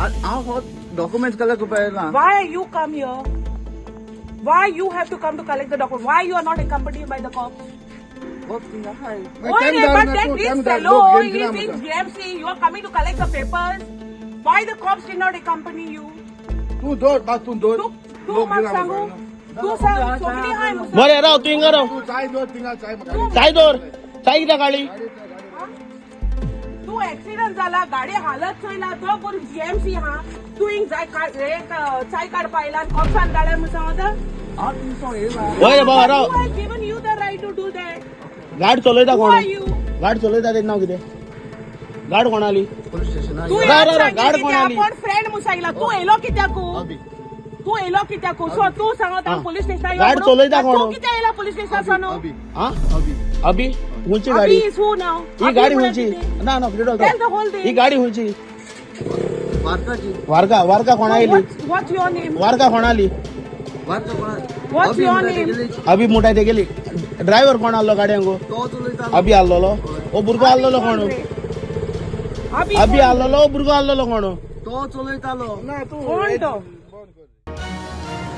हांव documents collect करपाक Why you come here? Why you have to come to collect the document? Why you are not accompanied by the cops? Why? But that this fellow is in GMC. You are coming to collect the papers. Why the cops did not accompany you? तू दोर तू मग सांगू. तू सांग. सोमनी हाय मुसा. बरे राव तू हिंगा राव तू चाय दोर तिंगा चाय म्हाका चाय दोर चाय कित्याक काढली तू ऍक्सिडेंट झाला गाडी हालत चोयला तो करून जीएमसी हा तू हिंग चाय काडपा आयला कॉप्सान धाडल्या म्हणून सांगता हांव तुमचो येयला वय बाबा राव Who has given you the right to do that? गाडी चलयता Who कोण are you? गाडी चलयता तेच नाव कितें गाडी कोणाली पोलीस स्टेशनार तू रा, रा, रा, सांगितलं गाड की कोणाली? आपण फ्रेंड मुसायला तू येलो कित्याकू अभी तू येलो कित्याकू सो तू सांगत हा. पोलीस स्टेशन गाडी चलयता कोण? तू कित्या येला पोलीस स्टेशन अभी हा अभी अभी हुंची गाडी इज हू नाव ही गाडी हुंची ना ना कितें Tell the whole thing. ही गाडी हुंची वारकाची वारका कोणा oily What's your name? Varca कोणाली Varca कोणा What's your name? अभी मुठाय ते गेली ड्रायव्हर कोण आल्लो गाडयांगो तो चलयता अभी आल्लोलो ओ भुरगो आल्लोलो कोण अभी आल्लोलो भुरगो आल्लोलो कोण तो चलयतालो ना तू कोण तो? बंद कर